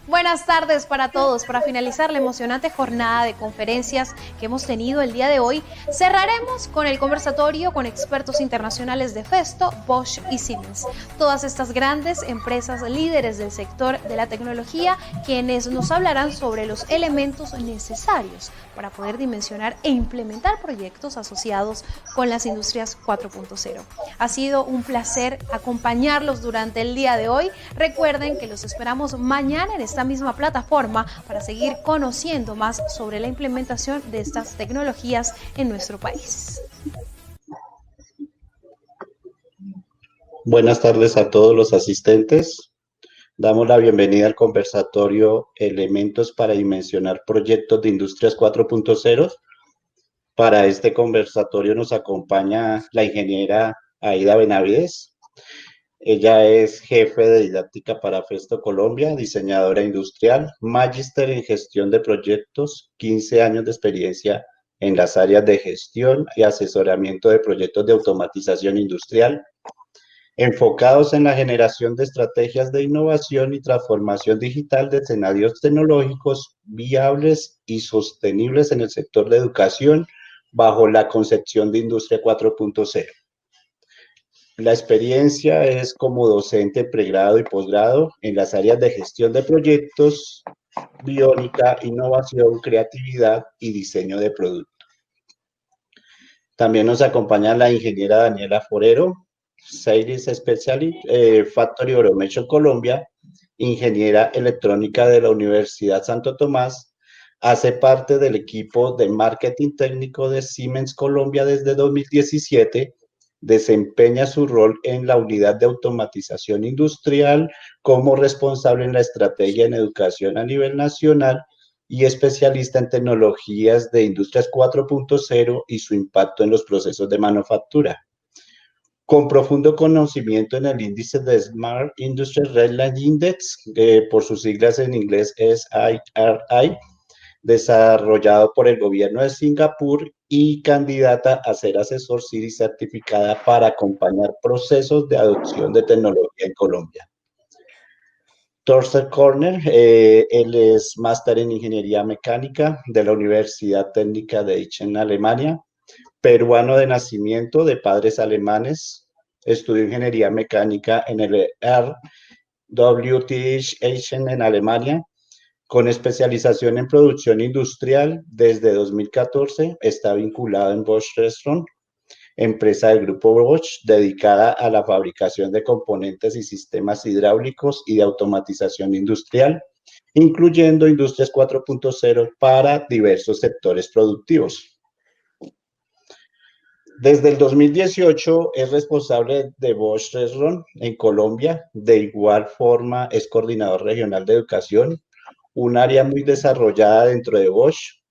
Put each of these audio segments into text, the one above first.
Buenas tardes para todos. Para finalizar la emocionante jornada de conferencias que hemos tenido el día de hoy, cerraremos con el conversatorio con expertos internacionales de Festo, Bosch y Siemens. Todas estas grandes empresas líderes del sector de la tecnología, quienes nos hablarán sobre los elementos necesarios para poder dimensionar e implementar proyectos asociados con las industrias 4.0. Ha sido un placer acompañarlos durante el día de hoy. Recuerden que los esperamos mañana en esta misma plataforma para seguir conociendo más sobre la implementación de estas tecnologías en nuestro país. Buenas tardes a todos los asistentes. Damos la bienvenida al conversatorio Elementos para dimensionar proyectos de Industrias 4.0. Para este conversatorio nos acompaña la ingeniera Aida Benavides. Ella es jefe de didáctica para Festo Colombia, diseñadora industrial, magíster en gestión de proyectos, 15 años de experiencia en las áreas de gestión y asesoramiento de proyectos de automatización industrial, enfocados en la generación de estrategias de innovación y transformación digital de escenarios tecnológicos viables y sostenibles en el sector de educación bajo la concepción de Industria 4.0. La experiencia es como docente pregrado y posgrado en las áreas de gestión de proyectos, biónica, innovación, creatividad y diseño de producto. También nos acompaña la ingeniera Daniela Forero, Sales Specialist, Factory Automation Colombia, ingeniera electrónica de la Universidad Santo Tomás, hace parte del equipo de marketing técnico de Siemens Colombia desde 2017, desempeña su rol en la unidad de automatización industrial como responsable en la estrategia en educación a nivel nacional y especialista en tecnologías de Industrias 4.0 y su impacto en los procesos de manufactura. Con profundo conocimiento en el índice de Smart Industry Redline Index, por sus siglas en inglés es SIRI, desarrollado por el gobierno de Singapur y candidata a ser asesor CIRI certificada para acompañar procesos de adopción de tecnología en Colombia. Thorsten Körner, él es máster en Ingeniería Mecánica de la Universidad Técnica de Aachen, Alemania, peruano de nacimiento, de padres alemanes, estudió Ingeniería Mecánica en el RWTH Aachen en Alemania, con especialización en producción industrial. Desde 2014 está vinculado en Bosch Restaurant, empresa del grupo Bosch dedicada a la fabricación de componentes y sistemas hidráulicos y de automatización industrial, incluyendo Industrias 4.0 para diversos sectores productivos. Desde el 2018 es responsable de Bosch Restaurant en Colombia. De igual forma es coordinador regional de educación, un área muy desarrollada dentro de Bosch,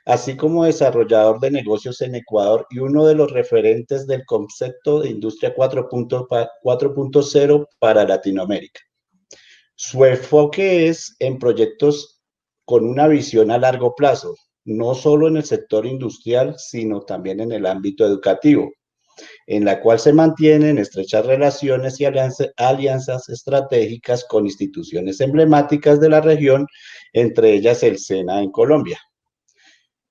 así como desarrollador de negocios en Ecuador y uno de los referentes del concepto de Industria 4.0 para Latinoamérica. Su enfoque es en proyectos con una visión a largo plazo, no solo en el sector industrial, sino también en el ámbito educativo, en la cual se mantienen estrechas relaciones y alianzas estratégicas con instituciones emblemáticas de la región, entre ellas el SENA en Colombia.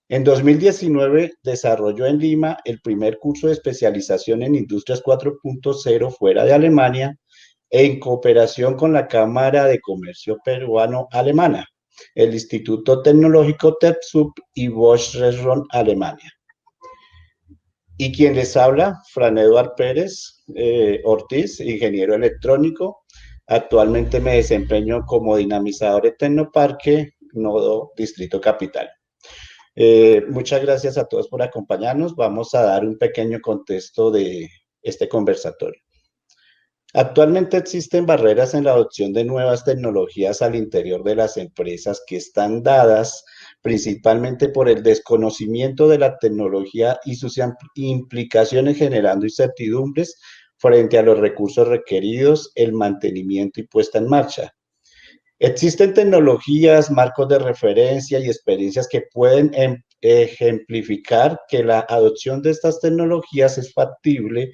En 2019 desarrolló en Lima el primer curso de especialización en Industrias 4.0 fuera de Alemania, en cooperación con la Cámara de Comercio Peruano-Alemana, el Instituto Tecnológico TechSoup y Bosch Restaurant Alemania. Y quien les habla, Fran Eduard Pérez Ortiz, ingeniero electrónico. Actualmente me desempeño como dinamizador de Tecnoparque Nodo Distrito Capital. Muchas gracias a todos por acompañarnos. Vamos a dar un pequeño contexto de este conversatorio. Actualmente existen barreras en la adopción de nuevas tecnologías al interior de las empresas que están dadas principalmente por el desconocimiento de la tecnología y sus implicaciones, generando incertidumbres frente a los recursos requeridos, el mantenimiento y puesta en marcha. Existen tecnologías, marcos de referencia y experiencias que pueden ejemplificar que la adopción de estas tecnologías es factible,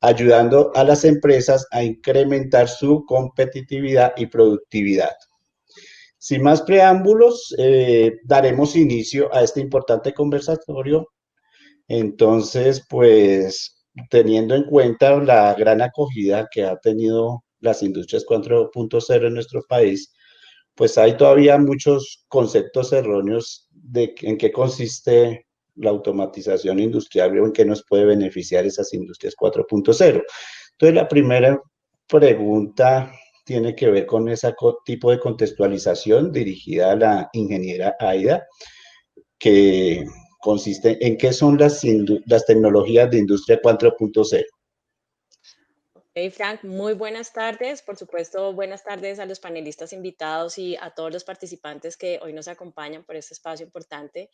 ayudando a las empresas a incrementar su competitividad y productividad. Sin más preámbulos, daremos inicio a este importante conversatorio. Entonces, pues, teniendo en cuenta la gran acogida que ha tenido las industrias 4.0 en nuestro país, pues hay todavía muchos conceptos erróneos de en qué consiste la automatización industrial o en qué nos puede beneficiar esas industrias 4.0. Entonces, la primera pregunta tiene que ver con ese tipo de contextualización dirigida a la ingeniera Aida, que consiste en qué son las tecnologías de industria 4.0. Hey Frank, muy buenas tardes. Por supuesto, buenas tardes a los panelistas invitados y a todos los participantes que hoy nos acompañan por este espacio importante.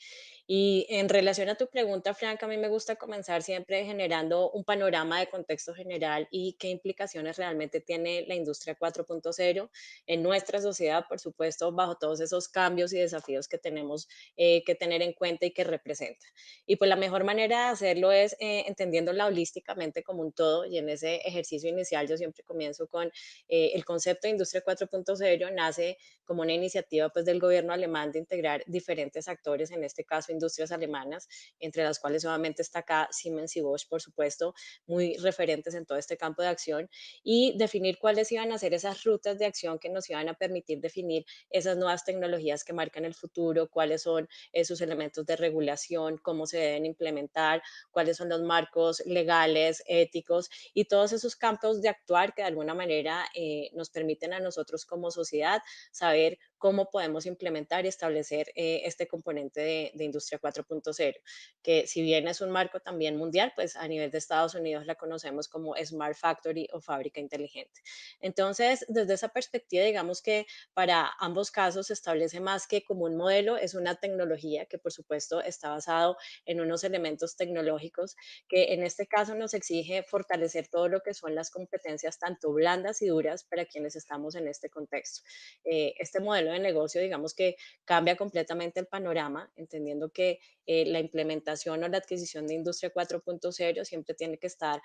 Y en relación a tu pregunta, Frank, a mí me gusta comenzar siempre generando un panorama de contexto general y qué implicaciones realmente tiene la industria 4.0 en nuestra sociedad, por supuesto, bajo todos esos cambios y desafíos que tenemos que tener en cuenta y que representa. Y pues la mejor manera de hacerlo es entendiéndola holísticamente como un todo, y en ese ejercicio inicial yo siempre comienzo con el concepto de Industria 4.0, nace como una iniciativa pues del gobierno alemán de integrar diferentes actores, en este caso industrias alemanas, entre las cuales obviamente está acá Siemens y Bosch, por supuesto, muy referentes en todo este campo de acción, y definir cuáles iban a ser esas rutas de acción que nos iban a permitir definir esas nuevas tecnologías que marcan el futuro, cuáles son sus elementos de regulación, cómo se deben implementar, cuáles son los marcos legales, éticos y todos esos campos de actuar que de alguna manera nos permiten a nosotros como sociedad saber cómo podemos implementar y establecer este componente de Industria 4.0, que si bien es un marco también mundial, pues a nivel de Estados Unidos la conocemos como Smart Factory o fábrica inteligente. Entonces, desde esa perspectiva, digamos que para ambos casos se establece más que como un modelo, es una tecnología que por supuesto está basado en unos elementos tecnológicos que en este caso nos exige fortalecer todo lo que son las competencias tanto blandas y duras para quienes estamos en este contexto. Este modelo de negocio, digamos que cambia completamente el panorama, entendiendo que la implementación o la adquisición de Industria 4.0 siempre tiene que estar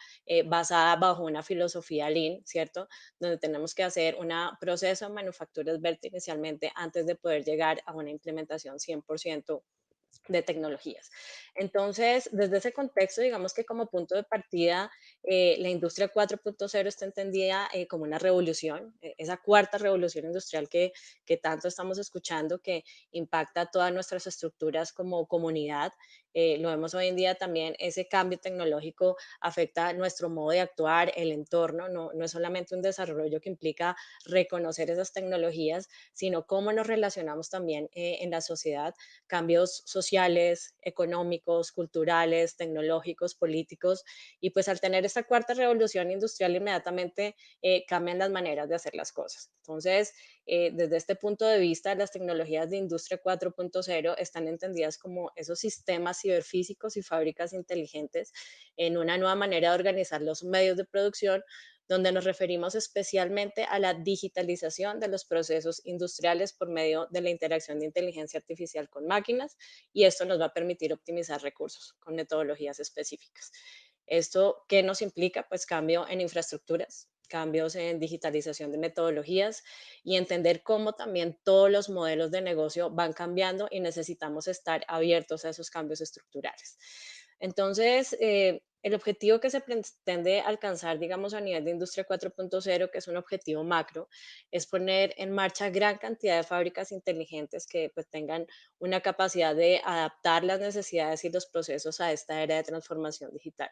basada bajo una filosofía lean, ¿cierto? Donde tenemos que hacer un proceso de manufacturas verde inicialmente antes de poder llegar a una implementación 100% de tecnologías. Entonces, desde ese contexto, digamos que como punto de partida, la industria 4.0 está entendida como una revolución, esa cuarta revolución industrial que tanto estamos escuchando, que impacta todas nuestras estructuras como comunidad. Lo vemos hoy en día también, ese cambio tecnológico afecta nuestro modo de actuar, el entorno, no es solamente un desarrollo que implica reconocer esas tecnologías, sino cómo nos relacionamos también en la sociedad, cambios sociales, económicos, culturales, tecnológicos, políticos, y pues al tener esta cuarta revolución industrial inmediatamente cambian las maneras de hacer las cosas. Entonces, desde este punto de vista, las tecnologías de Industria 4.0 están entendidas como esos sistemas ciberfísicos y fábricas inteligentes en una nueva manera de organizar los medios de producción, donde nos referimos especialmente a la digitalización de los procesos industriales por medio de la interacción de inteligencia artificial con máquinas, y esto nos va a permitir optimizar recursos con metodologías específicas. ¿Esto qué nos implica? Pues cambio en infraestructuras, cambios en digitalización de metodologías y entender cómo también todos los modelos de negocio van cambiando y necesitamos estar abiertos a esos cambios estructurales. Entonces, el objetivo que se pretende alcanzar, digamos, a nivel de Industria 4.0, que es un objetivo macro, es poner en marcha gran cantidad de fábricas inteligentes que pues, tengan una capacidad de adaptar las necesidades y los procesos a esta era de transformación digital.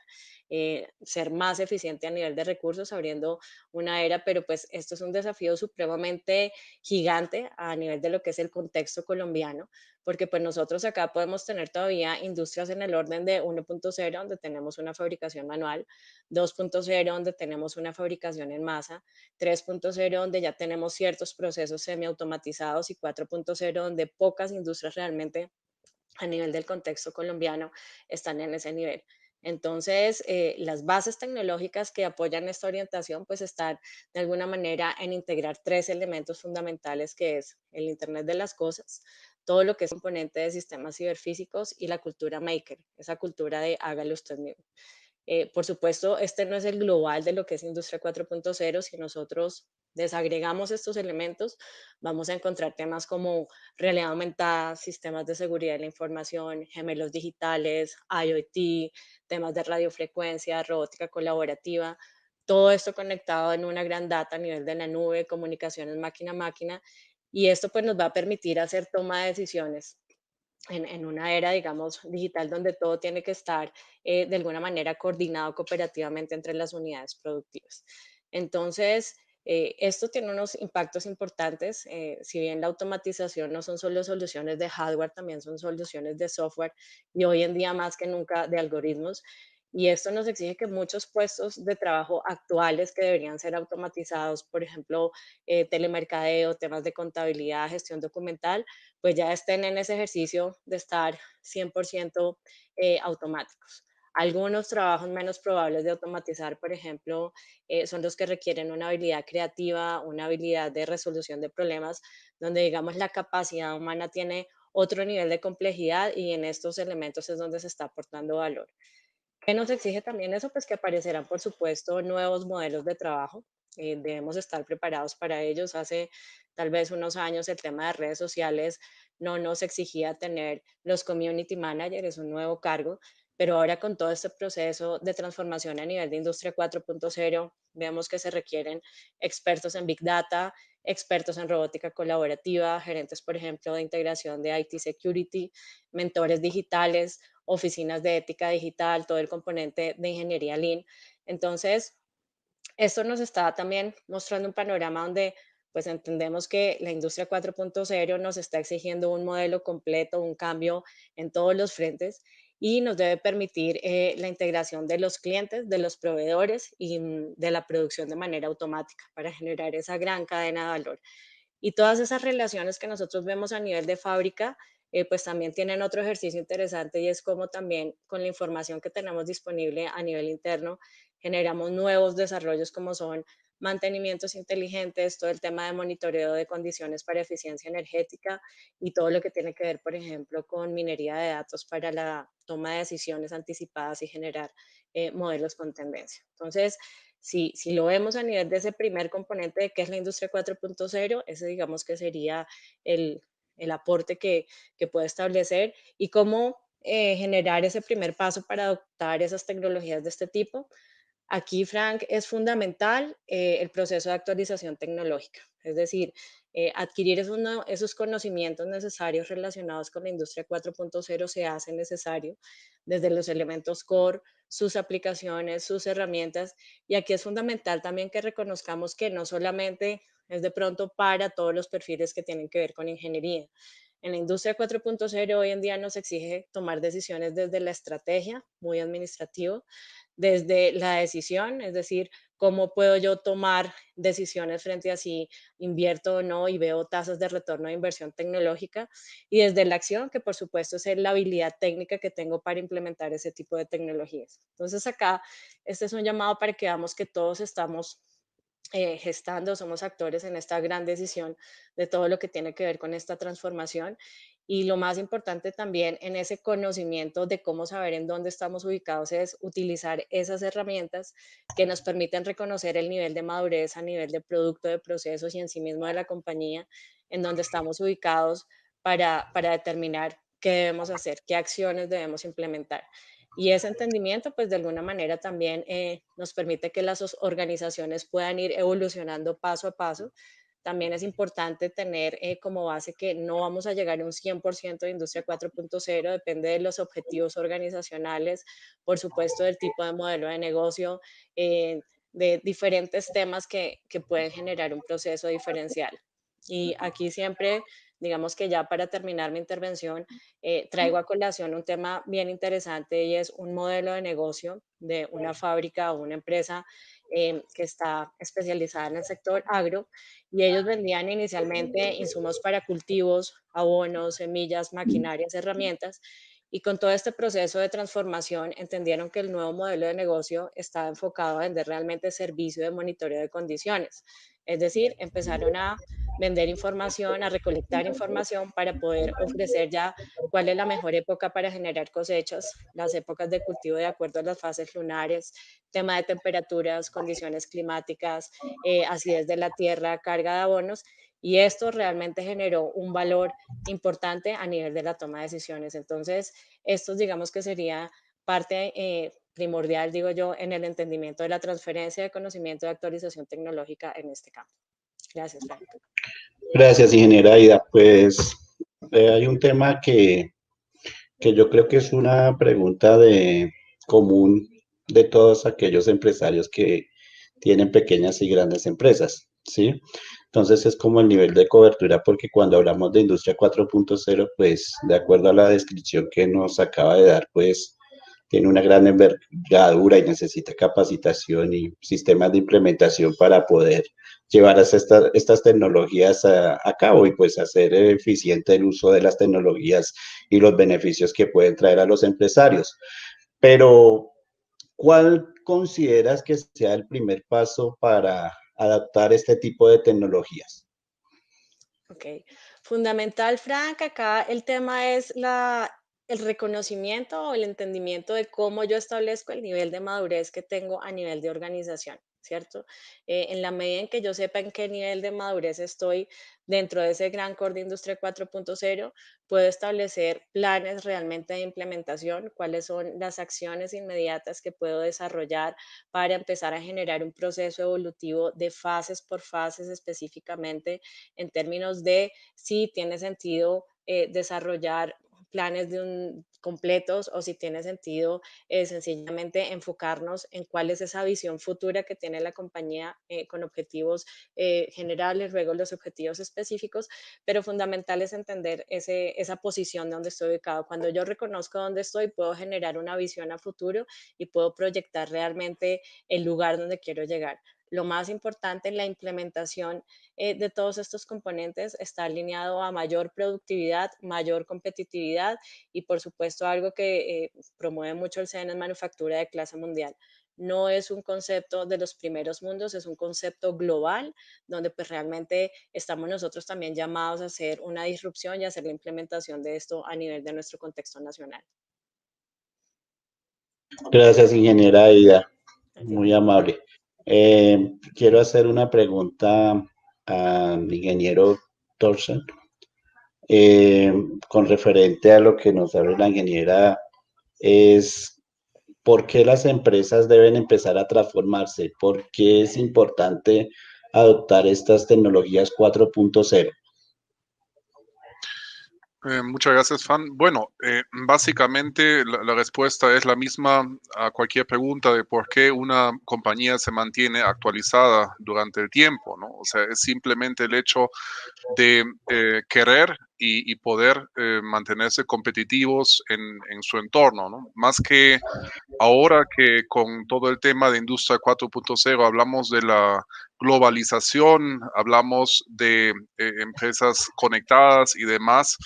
Ser más eficiente a nivel de recursos, abriendo una era, pero pues esto es un desafío supremamente gigante a nivel de lo que es el contexto colombiano, porque pues nosotros acá podemos tener todavía industrias en el orden de 1.0, donde tenemos una fabricación manual, 2.0, donde tenemos una fabricación en masa, 3.0, donde ya tenemos ciertos procesos semiautomatizados y 4.0, donde pocas industrias realmente a nivel del contexto colombiano están en ese nivel. Entonces, las bases tecnológicas que apoyan esta orientación pues están de alguna manera en integrar tres elementos fundamentales que es el Internet de las Cosas, todo lo que es componente de sistemas ciberfísicos y la cultura maker, esa cultura de hágalo usted mismo. Por supuesto, este no es el global de lo que es Industria 4.0. Si nosotros desagregamos estos elementos, vamos a encontrar temas como realidad aumentada, sistemas de seguridad de la información, gemelos digitales, IoT, temas de radiofrecuencia, robótica colaborativa, todo esto conectado en una gran data a nivel de la nube, comunicaciones máquina a máquina, y esto pues nos va a permitir hacer toma de decisiones en una era, digamos, digital donde todo tiene que estar de alguna manera coordinado cooperativamente entre las unidades productivas. Entonces, esto tiene unos impactos importantes. Si bien la automatización no son solo soluciones de hardware, también son soluciones de software y hoy en día más que nunca de algoritmos. Y esto nos exige que muchos puestos de trabajo actuales que deberían ser automatizados, por ejemplo, telemercadeo, temas de contabilidad, gestión documental, pues ya estén en ese ejercicio de estar 100% automáticos. Algunos trabajos menos probables de automatizar, por ejemplo, son los que requieren una habilidad creativa, una habilidad de resolución de problemas, donde digamos la capacidad humana tiene otro nivel de complejidad y en estos elementos es donde se está aportando valor. ¿Qué nos exige también eso? Pues que aparecerán, por supuesto, nuevos modelos de trabajo. Debemos estar preparados para ellos. Hace tal vez unos años el tema de redes sociales no nos exigía tener los community managers, es un nuevo cargo, pero ahora con todo este proceso de transformación a nivel de Industria 4.0, vemos que se requieren expertos en Big Data, expertos en robótica colaborativa, gerentes, por ejemplo, de integración de IT Security, mentores digitales, oficinas de ética digital, todo el componente de ingeniería Lean. Entonces, esto nos está también mostrando un panorama donde pues entendemos que la industria 4.0 nos está exigiendo un modelo completo, un cambio en todos los frentes y nos debe permitir la integración de los clientes, de los proveedores y de la producción de manera automática para generar esa gran cadena de valor. Y todas esas relaciones que nosotros vemos a nivel de fábrica, pues también tienen otro ejercicio interesante y es como también con la información que tenemos disponible a nivel interno, generamos nuevos desarrollos como son mantenimientos inteligentes, todo el tema de monitoreo de condiciones para eficiencia energética y todo lo que tiene que ver, por ejemplo, con minería de datos para la toma de decisiones anticipadas y generar modelos con tendencia. Entonces, si lo vemos a nivel de ese primer componente de qué es la industria 4.0, ese digamos que sería el, el aporte que puede establecer y cómo generar ese primer paso para adoptar esas tecnologías de este tipo. Aquí, Frank, es fundamental el proceso de actualización tecnológica, es decir, adquirir esos conocimientos necesarios relacionados con la industria 4.0 se hace necesario desde los elementos core, sus aplicaciones, sus herramientas, y aquí es fundamental también que reconozcamos que no solamente es de pronto para todos los perfiles que tienen que ver con ingeniería. En la industria 4.0 hoy en día nos exige tomar decisiones desde la estrategia, muy administrativo, desde la decisión, es decir, cómo puedo yo tomar decisiones frente a si invierto o no y veo tasas de retorno de inversión tecnológica, y desde la acción, que por supuesto es la habilidad técnica que tengo para implementar ese tipo de tecnologías. Entonces acá, este es un llamado para que veamos que todos estamos gestando, somos actores en esta gran decisión de todo lo que tiene que ver con esta transformación. Y lo más importante también en ese conocimiento de cómo saber en dónde estamos ubicados es utilizar esas herramientas que nos permiten reconocer el nivel de madurez a nivel de producto, de procesos y en sí mismo de la compañía, en donde estamos ubicados para determinar qué debemos hacer, qué acciones debemos implementar. Y ese entendimiento, pues de alguna manera también nos permite que las organizaciones puedan ir evolucionando paso a paso. También es importante tener como base que no vamos a llegar a un 100% de industria 4.0, depende de los objetivos organizacionales, por supuesto del tipo de modelo de negocio, de diferentes temas que pueden generar un proceso diferencial. Y aquí siempre digamos que ya para terminar mi intervención, traigo a colación un tema bien interesante y es un modelo de negocio de una fábrica o una empresa que está especializada en el sector agro y ellos vendían inicialmente insumos para cultivos, abonos, semillas, maquinarias, herramientas. Y con todo este proceso de transformación, entendieron que el nuevo modelo de negocio estaba enfocado a vender realmente servicio de monitoreo de condiciones. Es decir, empezaron a vender información, a recolectar información para poder ofrecer ya cuál es la mejor época para generar cosechas, las épocas de cultivo de acuerdo a las fases lunares, tema de temperaturas, condiciones climáticas, acidez de la tierra, carga de abonos. Y esto realmente generó un valor importante a nivel de la toma de decisiones. Entonces, esto digamos que sería parte primordial, digo yo, en el entendimiento de la transferencia de conocimiento de actualización tecnológica en este campo. Gracias, Frank. Gracias, ingeniera Aida. Pues hay un tema que yo creo que es una pregunta común de todos aquellos empresarios que tienen pequeñas y grandes empresas, ¿sí? Entonces es como el nivel de cobertura, porque cuando hablamos de industria 4.0, pues de acuerdo a la descripción que nos acaba de dar, pues tiene una gran envergadura y necesita capacitación y sistemas de implementación para poder llevar estas tecnologías a cabo y pues hacer eficiente el uso de las tecnologías y los beneficios que pueden traer a los empresarios. Pero, ¿cuál consideras que sea el primer paso para adaptar este tipo de tecnologías? Ok. Fundamental, Frank, acá el tema es el reconocimiento o el entendimiento de cómo yo establezco el nivel de madurez que tengo a nivel de organización, ¿cierto? En la medida en que yo sepa en qué nivel de madurez estoy dentro de ese gran core de Industria 4.0, puedo establecer planes realmente de implementación, cuáles son las acciones inmediatas que puedo desarrollar para empezar a generar un proceso evolutivo de fases por fases específicamente en términos de si tiene sentido desarrollar planes completos o si tiene sentido sencillamente enfocarnos en cuál es esa visión futura que tiene la compañía con objetivos generales, luego los objetivos específicos, pero fundamental es entender esa posición de donde estoy ubicado. Cuando yo reconozco dónde estoy, puedo generar una visión a futuro y puedo proyectar realmente el lugar donde quiero llegar. Lo más importante en la implementación de todos estos componentes está alineado a mayor productividad, mayor competitividad y por supuesto algo que promueve mucho el SEN es manufactura de clase mundial. No es un concepto de los primeros mundos, es un concepto global donde pues realmente estamos nosotros también llamados a hacer una disrupción y hacer la implementación de esto a nivel de nuestro contexto nacional. Gracias, ingeniera Aida. A ti. Muy amable. Quiero hacer una pregunta al ingeniero Thorsen, eh, con referente a lo que nos habla la ingeniera, es por qué las empresas deben empezar a transformarse, por qué es importante adoptar estas tecnologías 4.0. Muchas gracias, Fan. Bueno, básicamente la respuesta es la misma a cualquier pregunta de por qué una compañía se mantiene actualizada durante el tiempo, ¿no? O sea, es simplemente el hecho de querer y poder mantenerse competitivos en su entorno, ¿no? Más que ahora que con todo el tema de Industria 4.0 hablamos de la globalización, hablamos de empresas conectadas y demás,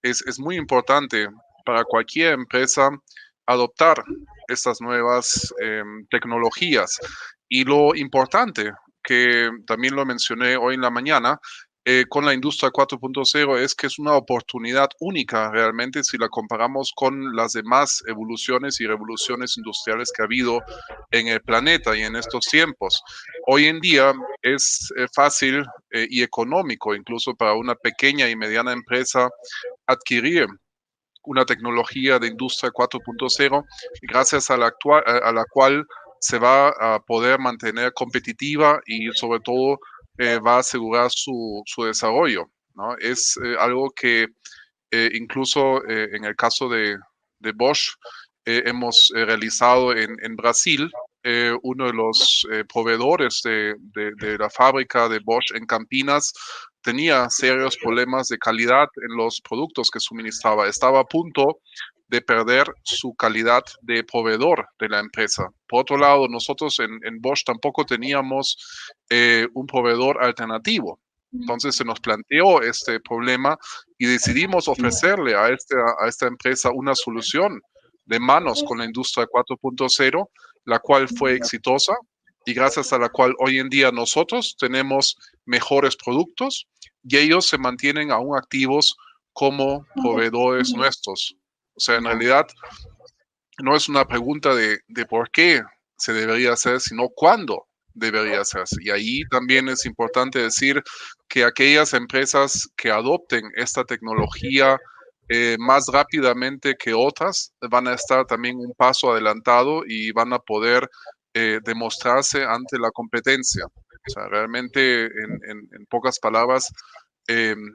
es muy importante para cualquier empresa adoptar estas nuevas tecnologías. Y lo importante, que también lo mencioné hoy en la mañana, con la industria 4.0 es que es una oportunidad única realmente si la comparamos con las demás evoluciones y revoluciones industriales que ha habido en el planeta y en estos tiempos. Hoy en día es fácil y económico incluso para una pequeña y mediana empresa adquirir una tecnología de industria 4.0 gracias a la cual se va a poder mantener competitiva y sobre todo va a asegurar su desarrollo, ¿no? Es algo que incluso en el caso de Bosch hemos realizado en Brasil. Uno de los proveedores de la fábrica de Bosch en Campinas tenía serios problemas de calidad en los productos que suministraba. Estaba a punto de perder su calidad de proveedor de la empresa. Por otro lado, nosotros en Bosch tampoco teníamos un proveedor alternativo. Entonces se nos planteó este problema y decidimos ofrecerle a esta empresa una solución de manos con la industria 4.0, la cual fue exitosa y gracias a la cual hoy en día nosotros tenemos mejores productos y ellos se mantienen aún activos como proveedores nuestros. O sea, en realidad no es una pregunta de por qué se debería hacer, sino cuándo debería hacerse. Y ahí también es importante decir que aquellas empresas que adopten esta tecnología más rápidamente que otras van a estar también un paso adelantado y van a poder demostrarse ante la competencia. O sea, realmente, en pocas palabras,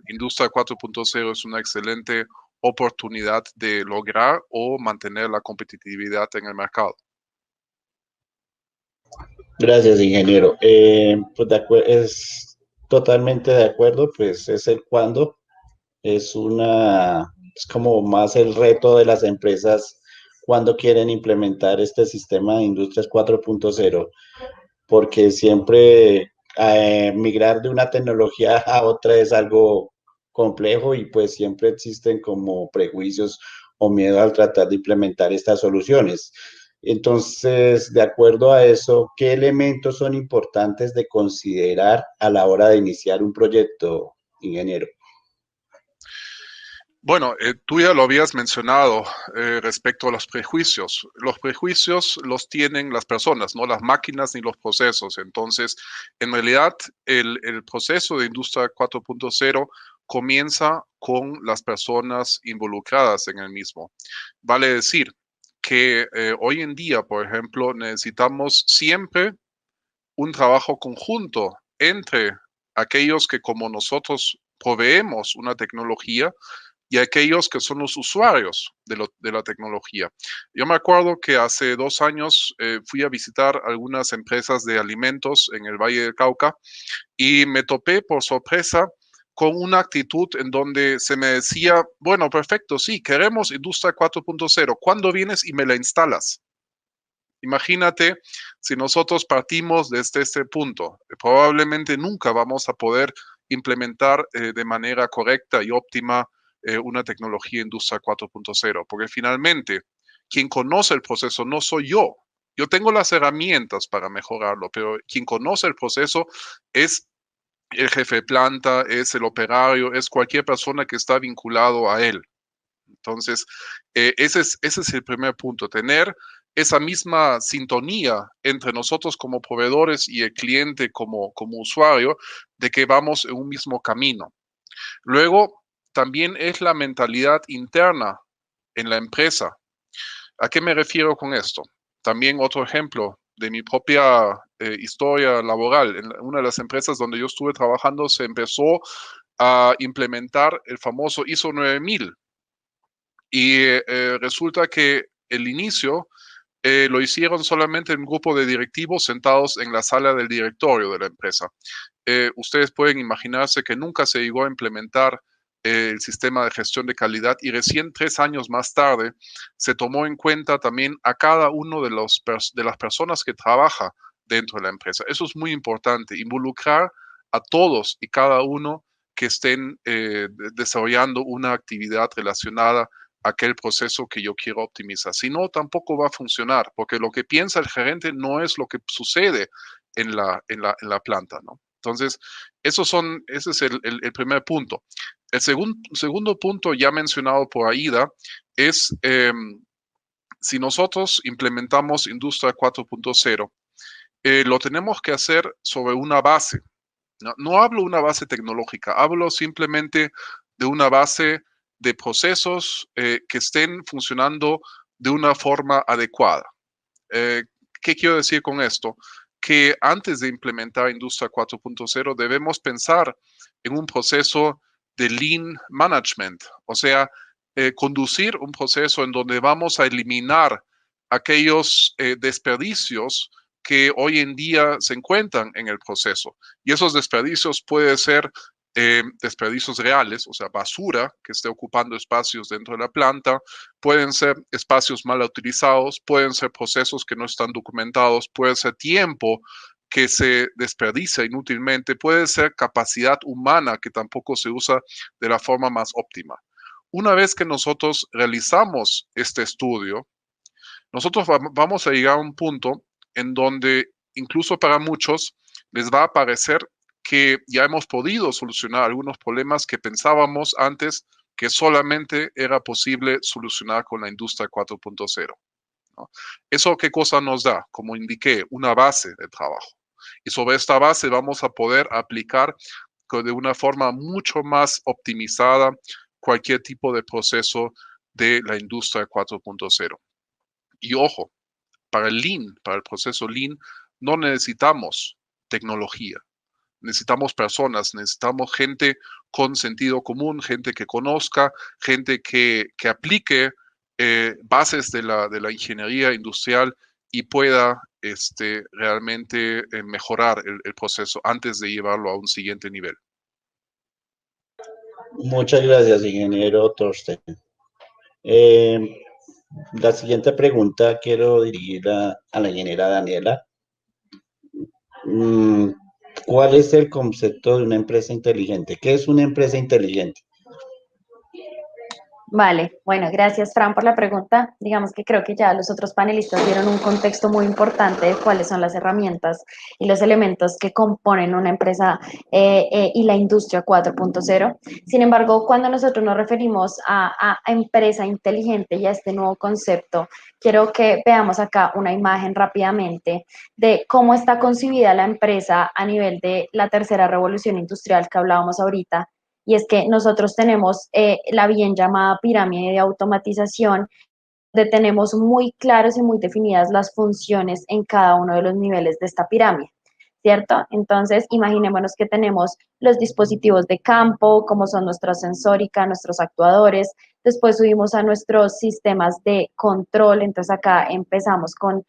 Industria 4.0 es una excelente oportunidad de lograr o mantener la competitividad en el mercado. Gracias, ingeniero. Pues es totalmente de acuerdo, pues es el cuándo, es como más el reto de las empresas cuando quieren implementar este sistema de Industrias 4.0, porque siempre migrar de una tecnología a otra es algo complejo y pues siempre existen como prejuicios o miedo al tratar de implementar estas soluciones. Entonces, de acuerdo a eso, ¿qué elementos son importantes de considerar a la hora de iniciar un proyecto, ingeniero? Bueno, tú ya lo habías mencionado respecto a los prejuicios. Los prejuicios los tienen las personas, no las máquinas ni los procesos. Entonces, en realidad, el proceso de Industria 4.0 comienza con las personas involucradas en el mismo. Vale decir que hoy en día, por ejemplo, necesitamos siempre un trabajo conjunto entre aquellos que como nosotros proveemos una tecnología y aquellos que son los usuarios de la tecnología. Yo me acuerdo que hace 2 años fui a visitar algunas empresas de alimentos en el Valle del Cauca y me topé por sorpresa con una actitud en donde se me decía, bueno, perfecto, sí, queremos Industria 4.0, ¿cuándo vienes y me la instalas? Imagínate si nosotros partimos desde este punto, probablemente nunca vamos a poder implementar de manera correcta y óptima una tecnología Industria 4.0, porque finalmente quien conoce el proceso no soy yo. Yo tengo las herramientas para mejorarlo, pero quien conoce el proceso es el jefe de planta, es el operario, es cualquier persona que está vinculado a él. Entonces, ese es el primer punto, tener esa misma sintonía entre nosotros como proveedores y el cliente como usuario, de que vamos en un mismo camino. Luego, también es la mentalidad interna en la empresa. ¿A qué me refiero con esto? También otro ejemplo de mi propia historia laboral. En una de las empresas donde yo estuve trabajando se empezó a implementar el famoso ISO 9000. Y resulta que el inicio lo hicieron solamente un grupo de directivos sentados en la sala del directorio de la empresa. Ustedes pueden imaginarse que nunca se llegó a implementar el sistema de gestión de calidad y recién 3 años más tarde se tomó en cuenta también a cada uno de las personas que trabaja dentro de la empresa. Eso es muy importante, involucrar a todos y cada uno que estén desarrollando una actividad relacionada a aquel proceso que yo quiero optimizar. Si no, tampoco va a funcionar, porque lo que piensa el gerente no es lo que sucede en la planta, ¿no? Entonces, ese es el primer punto. El segundo punto, ya mencionado por Aida, es si nosotros implementamos Industria 4.0, lo tenemos que hacer sobre una base. No hablo de una base tecnológica, hablo simplemente de una base de procesos que estén funcionando de una forma adecuada. ¿Qué quiero decir con esto? Que antes de implementar Industria 4.0 debemos pensar en un proceso de lean management, o sea, conducir un proceso en donde vamos a eliminar aquellos desperdicios que hoy en día se encuentran en el proceso. Y esos desperdicios pueden ser desperdicios reales, o sea, basura que esté ocupando espacios dentro de la planta, pueden ser espacios mal utilizados, pueden ser procesos que no están documentados, puede ser tiempo que se desperdicia inútilmente, puede ser capacidad humana que tampoco se usa de la forma más óptima. Una vez que nosotros realizamos este estudio, nosotros vamos a llegar a un punto en donde incluso para muchos les va a parecer que ya hemos podido solucionar algunos problemas que pensábamos antes que solamente era posible solucionar con la industria 4.0, ¿no? ¿Eso qué cosa nos da? Como indiqué, una base de trabajo. Y sobre esta base vamos a poder aplicar de una forma mucho más optimizada cualquier tipo de proceso de la industria 4.0. Y ojo, para el Lean, para el proceso Lean, no necesitamos tecnología. Necesitamos personas, necesitamos gente con sentido común, gente que conozca, gente que aplique bases de la ingeniería industrial y pueda realmente mejorar el proceso antes de llevarlo a un siguiente nivel. Muchas gracias, ingeniero Thorsten. La siguiente pregunta quiero dirigirla a la ingeniera Daniela. ¿Cuál es el concepto de una empresa inteligente? ¿Qué es una empresa inteligente? Vale, bueno, gracias Fran por la pregunta. Digamos que creo que ya los otros panelistas dieron un contexto muy importante de cuáles son las herramientas y los elementos que componen una empresa y la industria 4.0. Sin embargo, cuando nosotros nos referimos a empresa inteligente y a este nuevo concepto, quiero que veamos acá una imagen rápidamente de cómo está concebida la empresa a nivel de la tercera revolución industrial que hablábamos ahorita. Y es que nosotros tenemos la bien llamada pirámide de automatización, donde tenemos muy claras y muy definidas las funciones en cada uno de los niveles de esta pirámide, ¿cierto? Entonces, imaginémonos que tenemos los dispositivos de campo, como son nuestra sensórica, nuestros actuadores, después subimos a nuestros sistemas de control, entonces acá empezamos con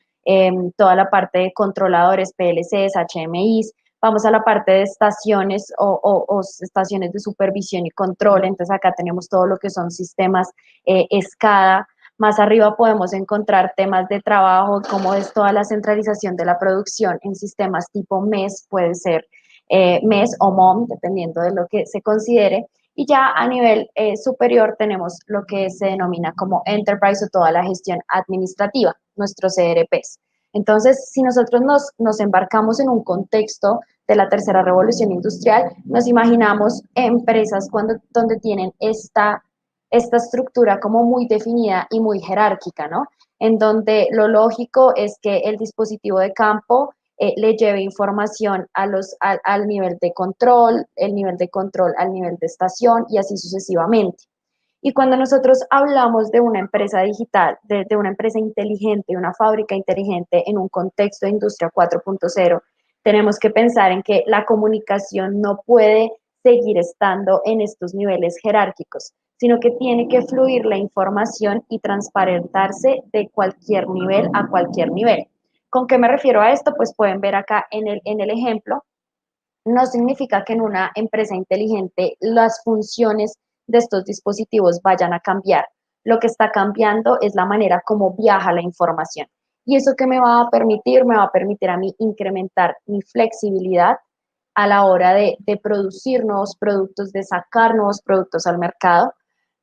toda la parte de controladores, PLCs, HMIs, vamos a la parte de estaciones o estaciones de supervisión y control, entonces acá tenemos todo lo que son sistemas SCADA, más arriba podemos encontrar temas de trabajo, como es toda la centralización de la producción en sistemas tipo MES, puede ser MES o MOM, dependiendo de lo que se considere, y ya a nivel superior tenemos lo que se denomina como Enterprise o toda la gestión administrativa, nuestros CRPs. Entonces, si nosotros nos embarcamos en un contexto de la tercera revolución industrial, nos imaginamos empresas donde tienen esta estructura como muy definida y muy jerárquica, ¿no? En donde lo lógico es que el dispositivo de campo le lleve información al nivel de control, el nivel de control al nivel de estación y así sucesivamente. Y cuando nosotros hablamos de una empresa digital, de una empresa inteligente, una fábrica inteligente en un contexto de industria 4.0, tenemos que pensar en que la comunicación no puede seguir estando en estos niveles jerárquicos, sino que tiene que fluir la información y transparentarse de cualquier nivel a cualquier nivel. ¿Con qué me refiero a esto? Pues pueden ver acá en el ejemplo. No significa que en una empresa inteligente las funciones de estos dispositivos vayan a cambiar. Lo que está cambiando es la manera como viaja la información. ¿Y eso qué me va a permitir? Me va a permitir a mí incrementar mi flexibilidad a la hora de producir nuevos productos, de sacar nuevos productos al mercado.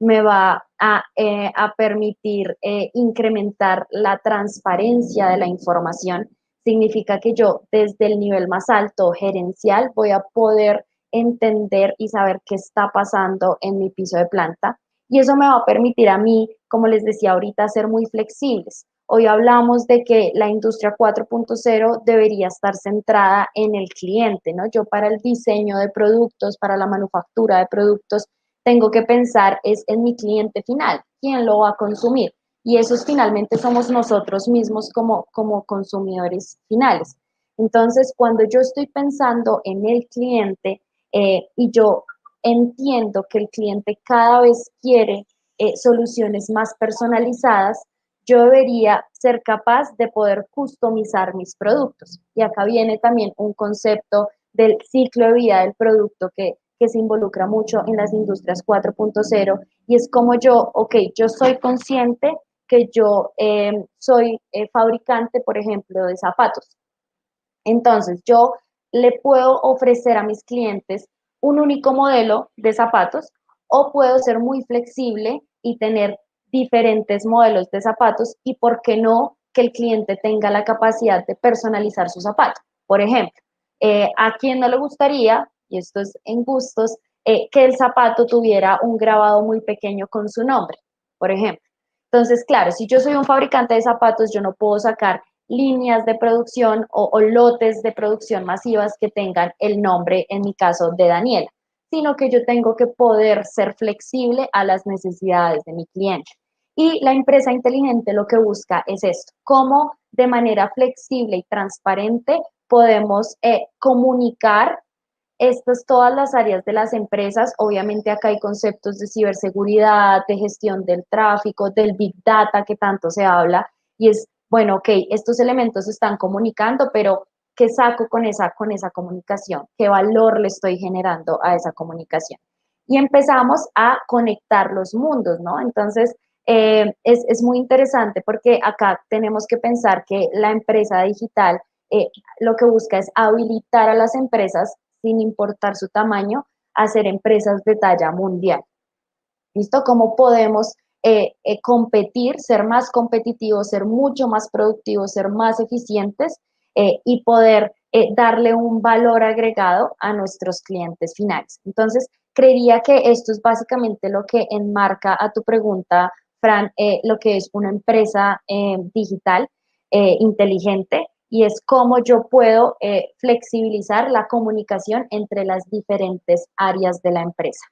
Me va a permitir incrementar la transparencia de la información. Significa que yo desde el nivel más alto gerencial voy a poder entender y saber qué está pasando en mi piso de planta. Y eso me va a permitir a mí, como les decía ahorita, ser muy flexibles. Hoy hablamos de que la industria 4.0 debería estar centrada en el cliente, ¿no? Yo para el diseño de productos, para la manufactura de productos, tengo que pensar es en mi cliente final, quién lo va a consumir. Y esos finalmente somos nosotros mismos como consumidores finales. Entonces, cuando yo estoy pensando en el cliente y yo entiendo que el cliente cada vez quiere soluciones más personalizadas, yo debería ser capaz de poder customizar mis productos. Y acá viene también un concepto del ciclo de vida del producto que que se involucra mucho en las industrias 4.0 y es como yo, ok, yo soy consciente que yo soy fabricante, por ejemplo, de zapatos. Entonces, yo le puedo ofrecer a mis clientes un único modelo de zapatos o puedo ser muy flexible y tener diferentes modelos de zapatos y, ¿por qué no?, que el cliente tenga la capacidad de personalizar su zapato. Por ejemplo, a quien no le gustaría, y esto es en gustos, que el zapato tuviera un grabado muy pequeño con su nombre, por ejemplo. Entonces, claro, si yo soy un fabricante de zapatos, yo no puedo sacar líneas de producción o lotes de producción masivas que tengan el nombre, en mi caso, de Daniela, sino que yo tengo que poder ser flexible a las necesidades de mi cliente. Y la empresa inteligente lo que busca es esto, cómo de manera flexible y transparente podemos comunicar todas las áreas de las empresas. Obviamente acá hay conceptos de ciberseguridad, de gestión del tráfico, del big data que tanto se habla, y es, bueno, ok, estos elementos se están comunicando, pero ¿qué saco con esa comunicación? ¿Qué valor le estoy generando a esa comunicación? Y empezamos a conectar los mundos, ¿no? Entonces, es muy interesante porque acá tenemos que pensar que la empresa digital lo que busca es habilitar a las empresas, sin importar su tamaño, a ser empresas de talla mundial. ¿Listo? ¿Cómo podemos competir, ser más competitivos, ser mucho más productivos, ser más eficientes y poder darle un valor agregado a nuestros clientes finales? Entonces, creería que esto es básicamente lo que enmarca a tu pregunta, Fran, lo que es una empresa digital inteligente, y es cómo yo puedo flexibilizar la comunicación entre las diferentes áreas de la empresa.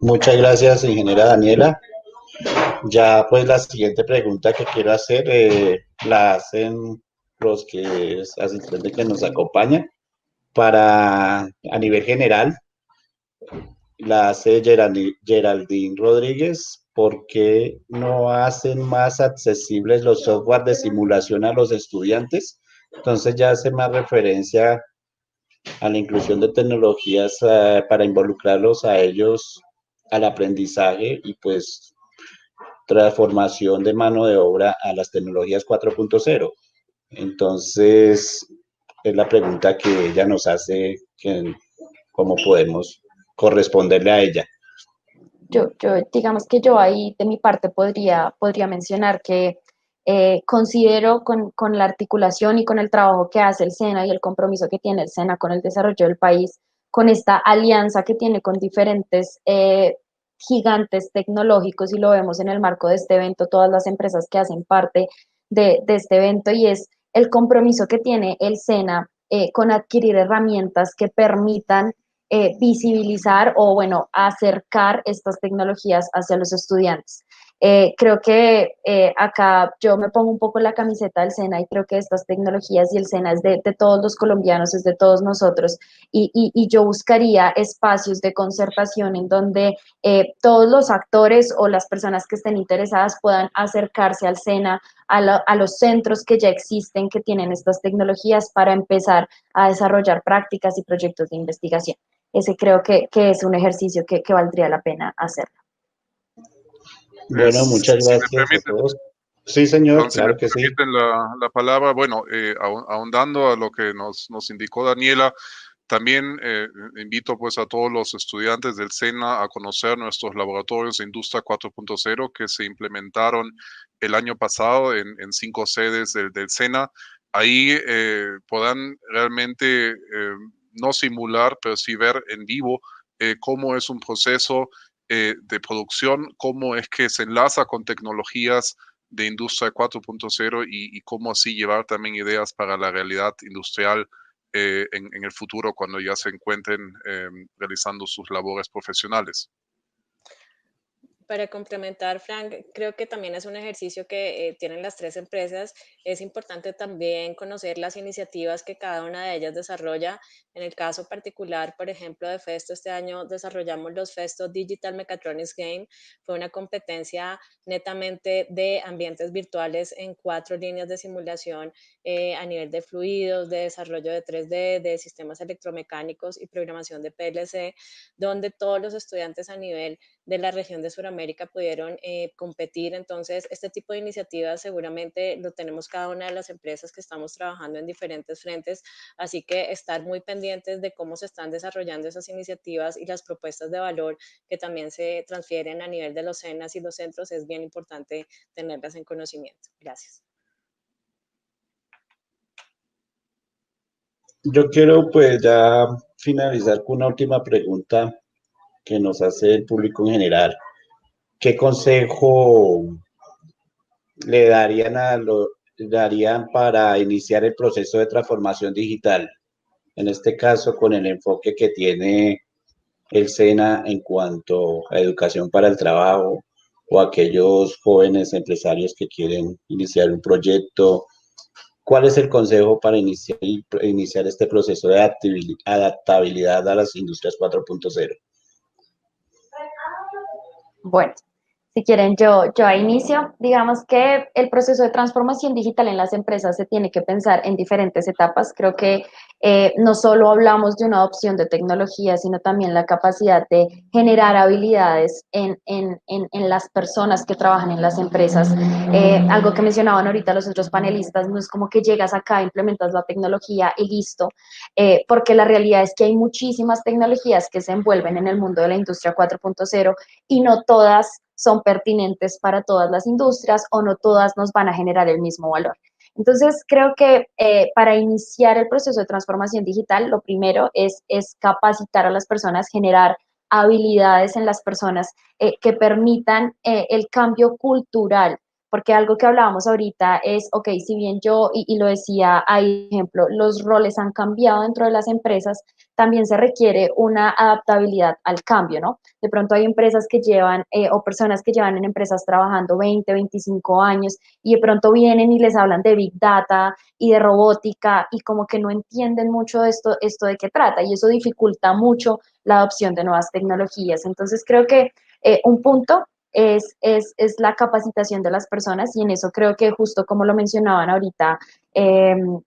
Muchas gracias, ingeniera Daniela. Ya pues la siguiente pregunta que quiero hacer la hacen los que asistentes que nos acompañan. Para a nivel general, la hace Geraldine Rodríguez. ¿Por qué no hacen más accesibles los software de simulación a los estudiantes? Entonces ya hace más referencia a la inclusión de tecnologías para involucrarlos a ellos al aprendizaje y pues transformación de mano de obra a las tecnologías 4.0. Entonces, es la pregunta que ella nos hace, que, cómo podemos corresponderle a ella. Digamos que yo ahí de mi parte podría mencionar que considero con la articulación y con el trabajo que hace el SENA y el compromiso que tiene el SENA con el desarrollo del país, con esta alianza que tiene con diferentes gigantes tecnológicos, y lo vemos en el marco de este evento, todas las empresas que hacen parte de este evento, y es el compromiso que tiene el SENA con adquirir herramientas que permitan visibilizar o, bueno, acercar estas tecnologías hacia los estudiantes. Creo que acá yo me pongo un poco la camiseta del SENA y creo que estas tecnologías y el SENA es de todos los colombianos, es de todos nosotros, y yo buscaría espacios de concertación en donde todos los actores o las personas que estén interesadas puedan acercarse al SENA, a los centros que ya existen, que tienen estas tecnologías, para empezar a desarrollar prácticas y proyectos de investigación. Ese creo que es un ejercicio que valdría la pena hacerlo. Bueno, muchas Si me gracias a permiten, todos. Sí, señor, si me claro que sí. permiten la palabra, bueno, ahondando a lo que nos indicó Daniela, también invito pues a todos los estudiantes del SENA a conocer nuestros laboratorios de Industria 4.0 que se implementaron el año pasado en 5 sedes del SENA. Ahí podrán realmente no simular, pero sí ver en vivo cómo es un proceso de producción, cómo es que se enlaza con tecnologías de Industria 4.0 y cómo así llevar también ideas para la realidad industrial en el futuro cuando ya se encuentren realizando sus labores profesionales. Para complementar, Frank, creo que también es un ejercicio que tienen las tres empresas. Es importante también conocer las iniciativas que cada una de ellas desarrolla. En el caso particular, por ejemplo, de Festo, este año desarrollamos los Festo Digital Mechatronics Game. Fue una competencia netamente de ambientes virtuales en 4 líneas de simulación a nivel de fluidos, de desarrollo de 3D, de sistemas electromecánicos y programación de PLC, donde todos los estudiantes a nivel de la región de Sudamérica pudieron competir. Entonces, este tipo de iniciativas seguramente lo tenemos cada una de las empresas que estamos trabajando en diferentes frentes, así que estar muy pendientes de cómo se están desarrollando esas iniciativas y las propuestas de valor que también se transfieren a nivel de los CENAS y los centros, es bien importante tenerlas en conocimiento. Gracias. Yo quiero pues ya finalizar con una última pregunta que nos hace el público en general. ¿Qué consejo le darían para iniciar el proceso de transformación digital? En este caso, con el enfoque que tiene el SENA en cuanto a educación para el trabajo o aquellos jóvenes empresarios que quieren iniciar un proyecto. ¿Cuál es el consejo para iniciar este proceso de adaptabilidad a las industrias 4.0? Bueno, si quieren, yo inicio. Digamos que el proceso de transformación digital en las empresas se tiene que pensar en diferentes etapas. Creo que no solo hablamos de una opción de tecnología, sino también la capacidad de generar habilidades en las personas que trabajan en las empresas. Algo que mencionaban ahorita los otros panelistas, no es como que llegas acá, implementas la tecnología y listo, porque la realidad es que hay muchísimas tecnologías que se envuelven en el mundo de la industria 4.0 y no todas son pertinentes para todas las industrias o no todas nos van a generar el mismo valor. Entonces, creo que para iniciar el proceso de transformación digital, lo primero es capacitar a las personas, generar habilidades en las personas que permitan el cambio cultural, porque algo que hablábamos ahorita es, ok, si bien yo, y lo decía ahí, ejemplo, los roles han cambiado dentro de las empresas, también se requiere una adaptabilidad al cambio, ¿no? De pronto hay empresas que llevan o personas que llevan en empresas trabajando 20, 25 años y de pronto vienen y les hablan de Big Data y de robótica y como que no entienden mucho esto de qué trata y eso dificulta mucho la adopción de nuevas tecnologías. Entonces creo que un punto es la capacitación de las personas y en eso creo que justo como lo mencionaban ahorita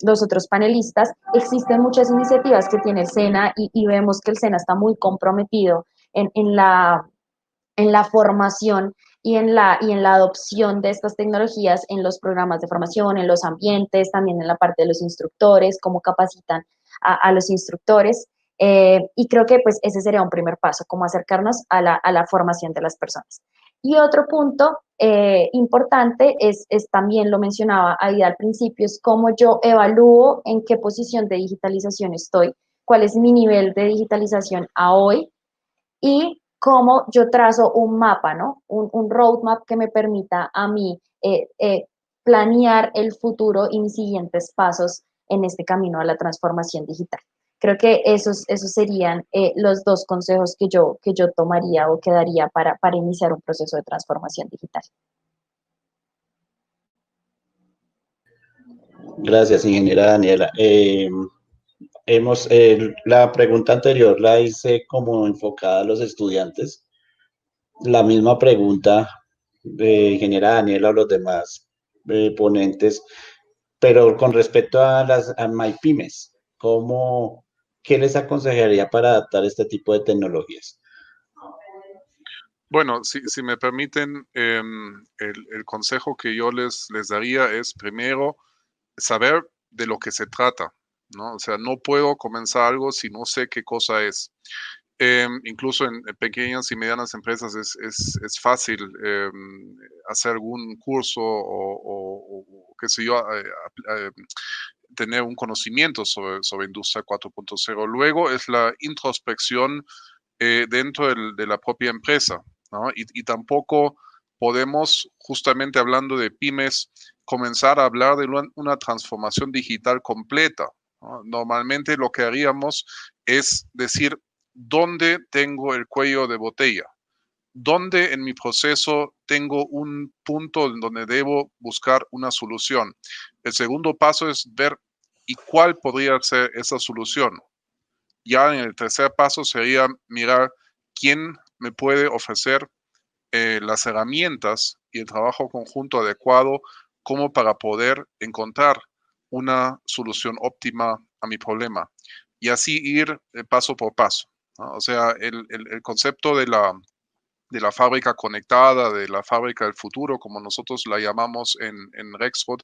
los otros panelistas, existen muchas iniciativas que tiene el SENA y vemos que el SENA está muy comprometido en la formación y en la adopción de estas tecnologías en los programas de formación, en los ambientes, también en la parte de los instructores, cómo capacitan a los instructores. Y creo que pues ese sería un primer paso, como acercarnos a la formación de las personas. Y otro punto importante es también lo mencionaba ahí al principio, es cómo yo evalúo en qué posición de digitalización estoy, cuál es mi nivel de digitalización a hoy y cómo yo trazo un mapa, ¿no? Un roadmap que me permita a mí planear el futuro y mis siguientes pasos en este camino a la transformación digital. Creo que esos serían los dos consejos que yo tomaría o que daría para iniciar un proceso de transformación digital. Gracias, ingeniera Daniela. La pregunta anterior la hice como enfocada a los estudiantes. La misma pregunta, ingeniera Daniela o los demás ponentes, pero con respecto a MyPymes, ¿qué les aconsejaría para adaptar este tipo de tecnologías? Bueno, si me permiten, el consejo que yo les daría es primero saber de lo que se trata, ¿no? O sea, no puedo comenzar algo si no sé qué cosa es. Incluso en pequeñas y medianas empresas es fácil hacer algún curso o qué sé yo, tener un conocimiento sobre Industria 4.0. Luego es la introspección dentro de la propia empresa, ¿no? Y tampoco podemos, justamente hablando de pymes, comenzar a hablar de una transformación digital completa, ¿no? Normalmente lo que haríamos es decir, ¿dónde tengo el cuello de botella? dónde en mi proceso tengo un punto en donde debo buscar una solución. El segundo paso es ver y cuál podría ser esa solución. Ya en el tercer paso sería mirar quién me puede ofrecer las herramientas y el trabajo conjunto adecuado como para poder encontrar una solución óptima a mi problema. Y así ir paso por paso, ¿no? O sea, el concepto de la fábrica conectada, de la fábrica del futuro, como nosotros la llamamos en Rexroth,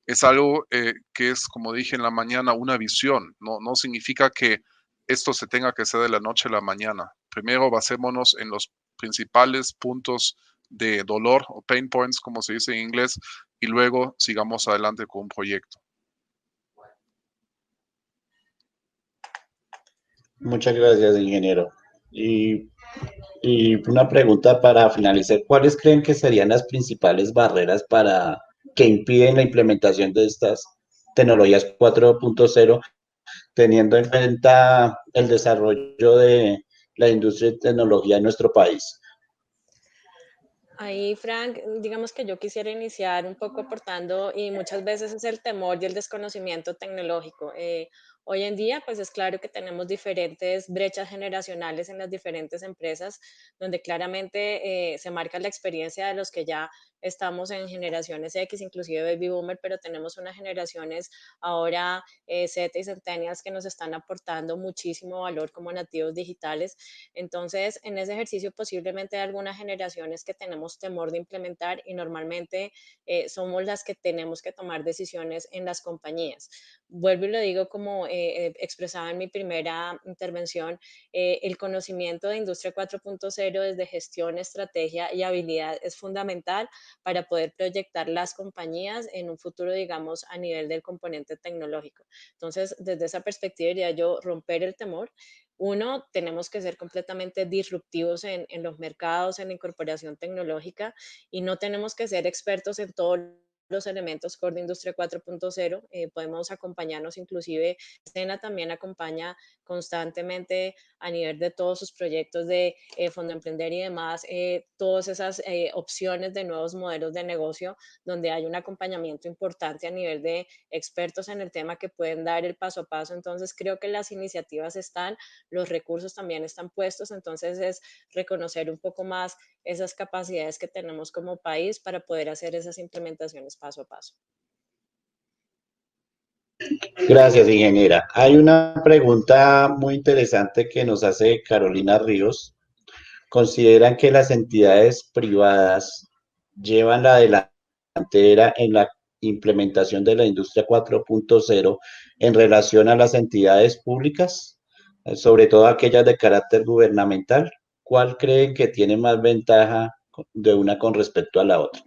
es algo que es, como dije en la mañana, una visión. No significa que esto se tenga que hacer de la noche a la mañana. Primero basémonos en los principales puntos de dolor o pain points, como se dice en inglés, y luego sigamos adelante con un proyecto. Muchas gracias, ingeniero. Y una pregunta para finalizar, ¿cuáles creen que serían las principales barreras para que impiden la implementación de estas tecnologías 4.0, teniendo en cuenta el desarrollo de la industria de tecnología en nuestro país? Ahí, Frank, digamos que yo quisiera iniciar un poco aportando, y muchas veces es el temor y el desconocimiento tecnológico. Hoy en día, pues es claro que tenemos diferentes brechas generacionales en las diferentes empresas, donde claramente se marca la experiencia de los que ya estamos en generaciones X, inclusive Baby Boomer, pero tenemos unas generaciones ahora Z y Centennials que nos están aportando muchísimo valor como nativos digitales. Entonces, en ese ejercicio posiblemente hay algunas generaciones que tenemos temor de implementar, y normalmente somos las que tenemos que tomar decisiones en las compañías. Vuelvo y lo digo como expresaba en mi primera intervención, el conocimiento de Industria 4.0 desde gestión, estrategia y habilidad es fundamental para poder proyectar las compañías en un futuro, digamos, a nivel del componente tecnológico. Entonces, desde esa perspectiva, diría yo, romper el temor. Uno, tenemos que ser completamente disruptivos en los mercados, en la incorporación tecnológica, y no tenemos que ser expertos en todos los elementos core de Industria 4.0. Podemos acompañarnos, inclusive Sena también acompaña constantemente a nivel de todos sus proyectos de Fondo Emprender y demás, todas esas opciones de nuevos modelos de negocio, donde hay un acompañamiento importante a nivel de expertos en el tema que pueden dar el paso a paso. Entonces, creo que las iniciativas están, los recursos también están puestos, entonces es reconocer un poco más esas capacidades que tenemos como país para poder hacer esas implementaciones paso a paso. Gracias, ingeniera. Hay una pregunta muy interesante que nos hace Carolina Ríos. ¿Consideran que las entidades privadas llevan la delantera en la implementación de la industria 4.0 en relación a las entidades públicas, sobre todo aquellas de carácter gubernamental? ¿Cuál creen que tiene más ventaja de una con respecto a la otra?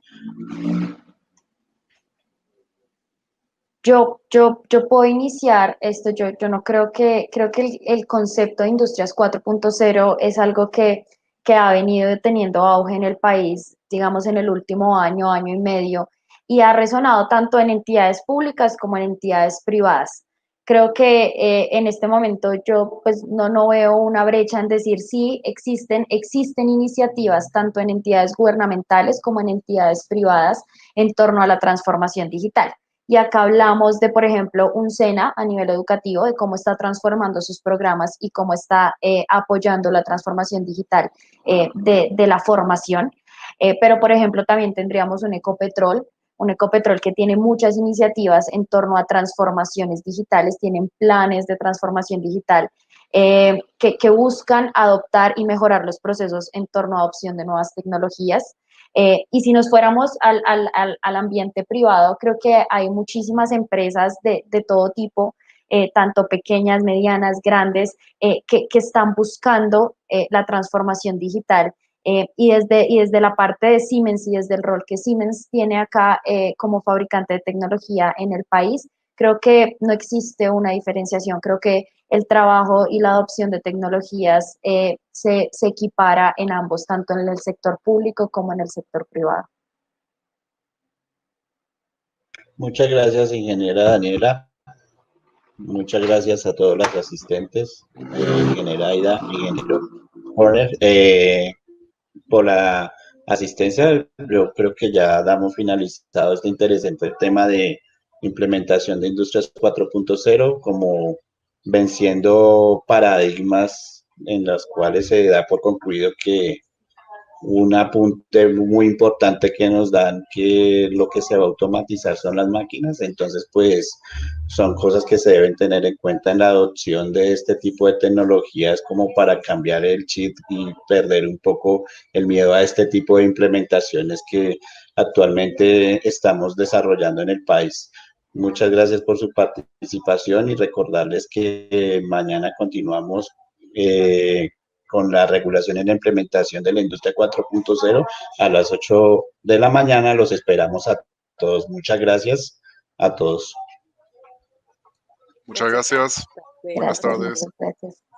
Yo puedo iniciar esto. Yo no creo que el concepto de Industrias 4.0 es algo que ha venido teniendo auge en el país, digamos, en el último año, año y medio, y ha resonado tanto en entidades públicas como en entidades privadas. Creo que en este momento yo pues no veo una brecha en decir sí, existen iniciativas tanto en entidades gubernamentales como en entidades privadas en torno a la transformación digital. Y acá hablamos de, por ejemplo, un SENA a nivel educativo, de cómo está transformando sus programas y cómo está apoyando la transformación digital de la formación. Pero, por ejemplo, también tendríamos un Ecopetrol que tiene muchas iniciativas en torno a transformaciones digitales, tienen planes de transformación digital que buscan adoptar y mejorar los procesos en torno a adopción de nuevas tecnologías. Y si nos fuéramos al ambiente privado, creo que hay muchísimas empresas de todo tipo, tanto pequeñas, medianas, grandes, que están buscando la transformación digital. Y desde la parte de Siemens y desde el rol que Siemens tiene acá como fabricante de tecnología en el país, creo que no existe una diferenciación. Creo que el trabajo y la adopción de tecnologías se equipara en ambos, tanto en el sector público como en el sector privado. Muchas gracias, ingeniera Daniela. Muchas gracias a todos los asistentes, ingeniera Aida, ingeniero Horner. por la asistencia. Yo creo que ya damos finalizado este interesante tema de implementación de Industrias 4.0, como venciendo paradigmas en los cuales se da por concluido que un apunte muy importante que nos dan, que lo que se va a automatizar son las máquinas. Entonces pues son cosas que se deben tener en cuenta en la adopción de este tipo de tecnologías, como para cambiar el chip y perder un poco el miedo a este tipo de implementaciones que actualmente estamos desarrollando en el país. Muchas gracias por su participación y recordarles que mañana continuamos con la regulación y la implementación de la industria 4.0 a las 8 de la mañana. Los esperamos a todos. Muchas gracias a todos. Muchas gracias. Cuídense. Buenas Gracias, tardes. muchas gracias.